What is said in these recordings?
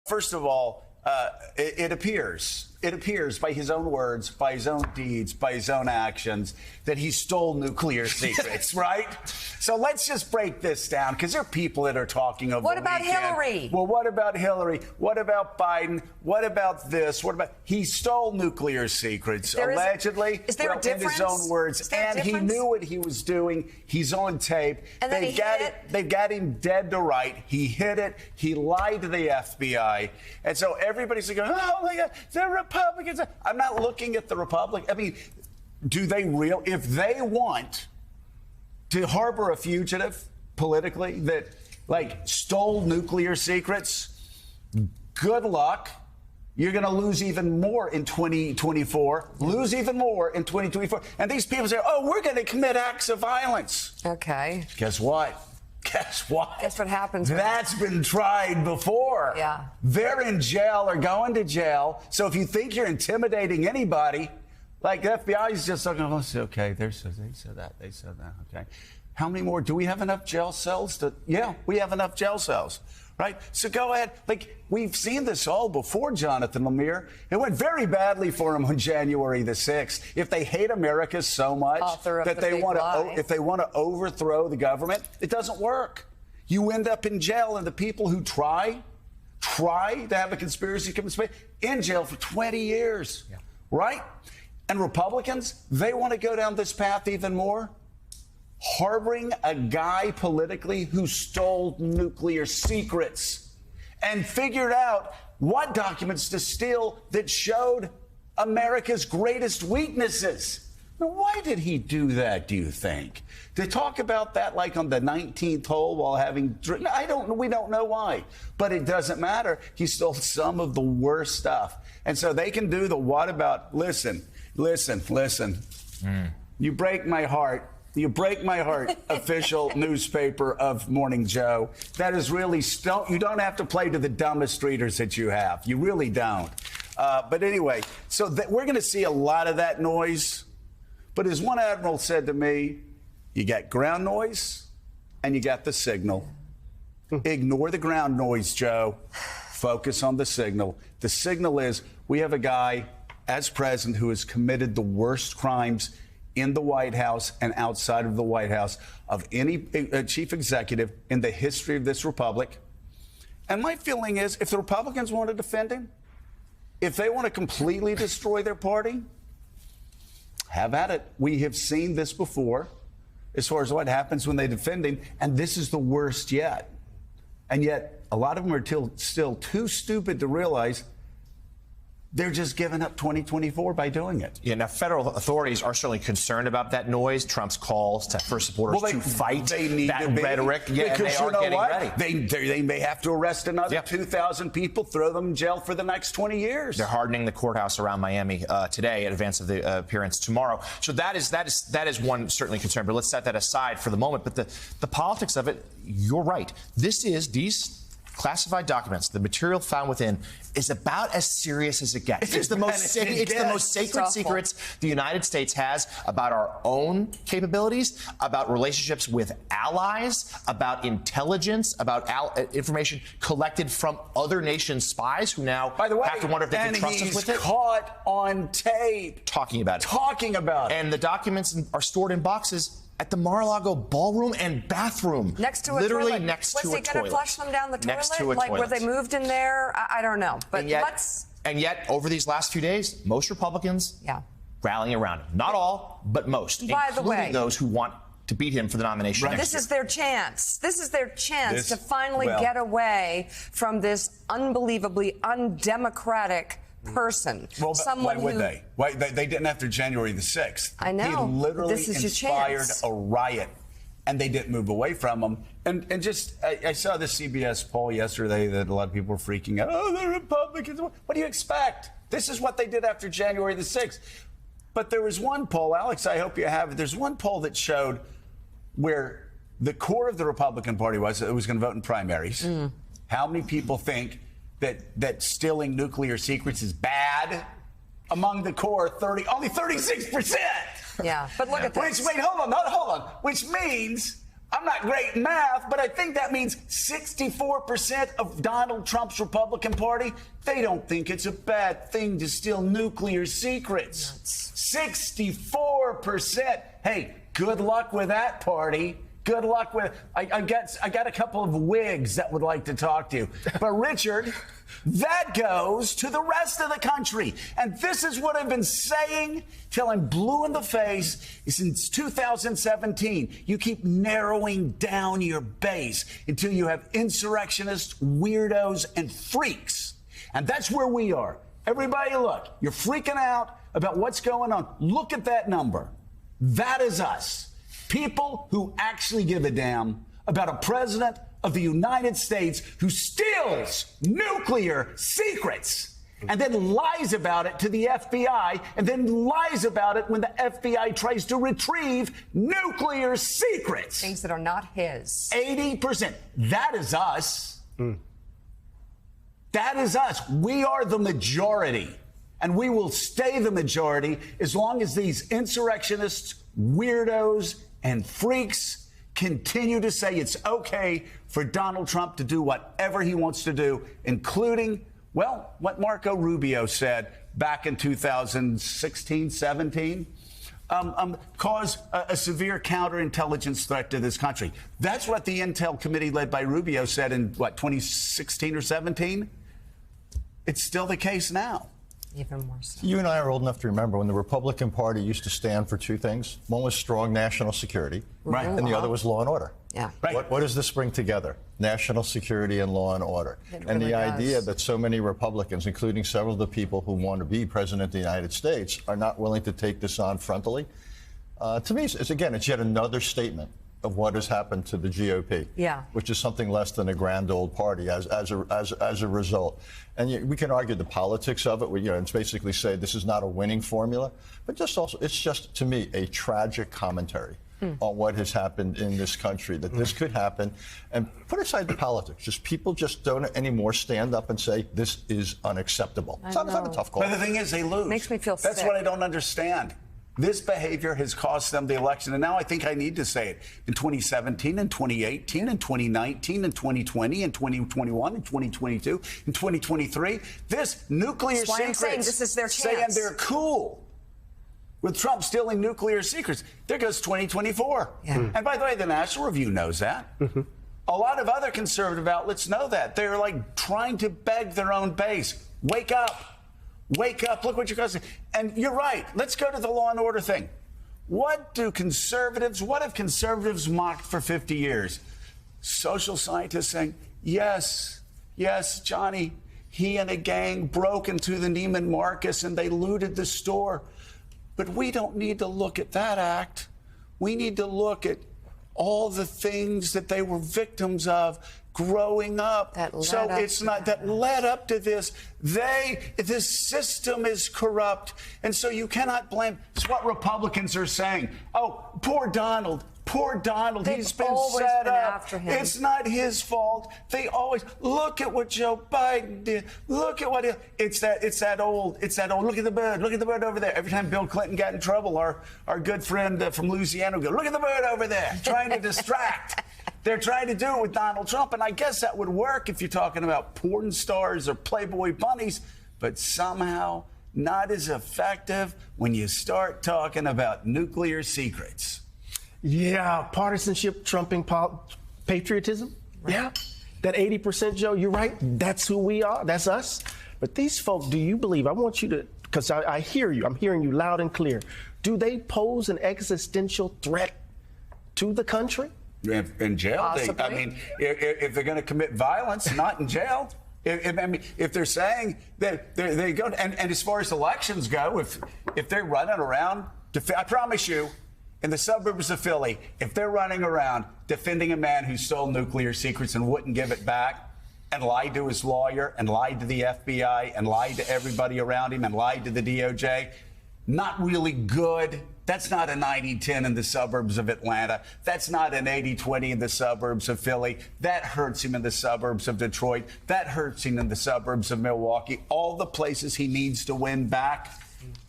First of all, it appears by his own words, by his own deeds, by his own actions, that he stole nuclear secrets, right? So let's just break this down, because there are people that are talking over What the about weekend. Hillary? Well, what about Hillary? What about Biden? What about this? What about... He stole nuclear secrets, allegedly. Is there a difference? In his own words. And he knew what he was doing. He's on tape. And then They've got him dead to right. He hid it. He lied to the FBI. And so everybody's going, oh, my God, the Republicans. I'm not looking at the Republicans. I mean, do they if they want to harbor a fugitive politically that, like, stole nuclear secrets, good luck. You're going to lose even more in 2024, lose even more in 2024. And these people say, oh, we're going to commit acts of violence. Okay. Guess what? Guess what? Guess what happens? That's been tried before. Yeah. They're in jail or going to jail. So if you think you're intimidating anybody, like the FBI is just looking, oh, okay, they said that, okay. How many more? Do we have enough jail cells? Yeah, we have enough jail cells. Right? So go ahead. Like, we've seen this all before, Jonathan Lemire. It went very badly for him on January the 6th. If they hate America so much that they want to, if they want to overthrow the government, it doesn't work. You end up in jail, and the people who try to have a conspiracy in jail for 20 years. Yeah. Right? And Republicans, they want to go down this path even more. Harboring a guy politically who stole nuclear secrets and figured out what documents to steal that showed America's greatest weaknesses. Now, why did he do that, do you think? To talk about that like on the 19th hole while having... we don't know why. But it doesn't matter. He stole some of the worst stuff. And so they can do the what about... Listen. You break my heart. You break my heart, official newspaper of Morning Joe. That is really, you don't have to play to the dumbest readers that you have. You really don't. But anyway, so we're going to see a lot of that noise. But as one admiral said to me, you got ground noise and you got the signal. Ignore the ground noise, Joe. Focus on the signal. The signal is we have a guy as president who has committed the worst crimes in the White House and outside of the White House of any chief executive in the history of this republic. And my feeling is if the Republicans want to defend him, if they want to completely destroy their party, have at it. We have seen this before as far as what happens when they defend him, and this is the worst yet. And yet a lot of them are still too stupid to realize they're just giving up 2024 by doing it. Yeah, now federal authorities are certainly concerned about that noise. Trump's calls for supporters to fight that rhetoric. Yeah, because and they are getting ready. They may have to arrest another 2,000 people, throw them in jail for the next 20 years. They're hardening the courthouse around Miami today in advance of the appearance tomorrow. So that is one certainly concern. But let's set that aside for the moment. But the politics of it, you're right. these classified documents, the material found within, is about as serious as it gets. It's the most sacred secrets the United States has about our own capabilities, about relationships with allies, about intelligence, about information collected from other nations' spies who now have to wonder if they can trust us with it. And he's caught on tape. Talking about it. And the documents are stored in boxes at the Mar-a-Lago ballroom and bathroom. Next to a literally toilet. next to a toilet. Was he going to flush them down the toilet? Next to a like, toilet. were they moved in there? I don't know. But and yet, over these last few days, most Republicans rallying around him. Not all, but most. By the way, including those who want to beat him for the nomination next This year. is their chance. This is their chance to finally get away from this unbelievably undemocratic person. Well, why would they? Why they didn't after January the 6th. I know. He literally this is inspired a riot, and they didn't move away from him. And just, I saw this CBS poll yesterday that a lot of people were freaking out. Oh, the Republicans. What do you expect? This is what they did after January the 6th. But there was one poll, Alex, I hope you have it. There's one poll that showed where the core of the Republican Party was going to vote in primaries. How many people think that stealing nuclear secrets is bad? Among the core, only 36%. Yeah, but look at this. Hold on. Which means I'm not great in math, but I think that means 64% of Donald Trump's Republican Party, they don't think it's a bad thing to steal nuclear secrets. Nuts. 64%. Hey, good luck with that party. Good luck with. I got a couple of wigs that would like to talk to you. But Richard, that goes to the rest of the country. And this is what I've been saying till I'm blue in the face since 2017. You keep narrowing down your base until you have insurrectionists, weirdos, and freaks. And that's where we are. Everybody, look, you're freaking out about what's going on. Look at that number. That is us. People who actually give a damn about a president of the United States who steals nuclear secrets and then lies about it to the FBI and then lies about it when the FBI tries to retrieve nuclear secrets. Things that are not his. 80%. That is us. That is us. We are the majority. And we will stay the majority as long as these insurrectionists, weirdos, and freaks continue to say it's okay for Donald Trump to do whatever he wants to do, including, well, what Marco Rubio said back in 2016, 17, cause a severe counterintelligence threat to this country. That's what the Intel Committee led by Rubio said in, 2016 or 17? It's still the case now. Even more so. You and I are old enough to remember when the Republican Party used to stand for two things. One was strong national security, right, and the other was law and order. Yeah. Right. What does this bring together? National security and law and order. And the idea that so many Republicans, including several of the people who want to be president of the United States, are not willing to take this on frontally, to me, it's yet another statement of what has happened to the GOP, which is something less than a grand old party as a result. And we can argue the politics of it. It's basically say this is not a winning formula, but it's just to me a tragic commentary on what has happened in this country, that this could happen. And put aside the politics, people just don't anymore stand up and say this is unacceptable. It's not a tough call. But the thing is, they lose. Makes me feel sick. That's what I don't understand. This behavior has cost them the election. And now I think I need to say it. In 2017 and 2018 and 2019 and 2020 and 2021 and 2022 and 2023, this nuclear That's why I'm saying this is their saying chance. they're cool with Trump stealing nuclear secrets. There goes 2024. Yeah. And by the way, the National Review knows that. Mm-hmm. A lot of other conservative outlets know that. They're like trying to beg their own base. Wake up. Wake up, look what you're causing. And you're right. Let's go to the law and order thing. What have conservatives mocked for 50 years? Social scientists saying, yes, Johnny, he and a gang broke into the Neiman Marcus and they looted the store. But we don't need to look at that act. We need to look at all the things that they were victims of growing up. That led up to this. This system is corrupt. And so you cannot blame. It's what Republicans are saying. Oh, poor Donald. Poor Donald. He's been set up. After him. It's not his fault. They always look at what Joe Biden did. Look at what it's that old. Look at the bird. Look at the bird over there. Every time Bill Clinton got in trouble, our good friend from Louisiana would go, look at the bird over there, trying to distract. They're trying to do it with Donald Trump, and I guess that would work if you're talking about porn stars or Playboy bunnies, but somehow not as effective when you start talking about nuclear secrets. Yeah, partisanship trumping patriotism. Right. Yeah, that 80%, Joe, you're right. That's who we are. That's us. But these folks, do you believe, I want you to, because I hear you, I'm hearing you loud and clear. Do they pose an existential threat to the country? In jail, if they're going to commit violence, not in jail. If they're saying that they go, and as far as elections go, if they're running around, I promise you, in the suburbs of Philly, if they're running around defending a man who stole nuclear secrets and wouldn't give it back, and lied to his lawyer, and lied to the FBI, and lied to everybody around him, and lied to the DOJ, not really good. That's not a 90-10 in the suburbs of Atlanta. That's not an 80-20 in the suburbs of Philly. That hurts him in the suburbs of Detroit. That hurts him in the suburbs of Milwaukee. All the places he needs to win back.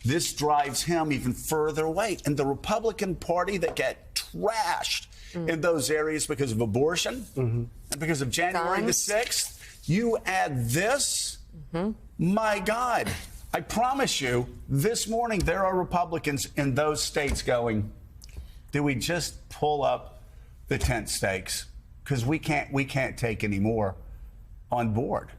This drives him even further away. And the Republican Party that get trashed in those areas because of abortion and because of January the 6th. You add this, my God, I promise you, this morning there are Republicans in those states going, do we just pull up the tent stakes? Because we can't take any more on board.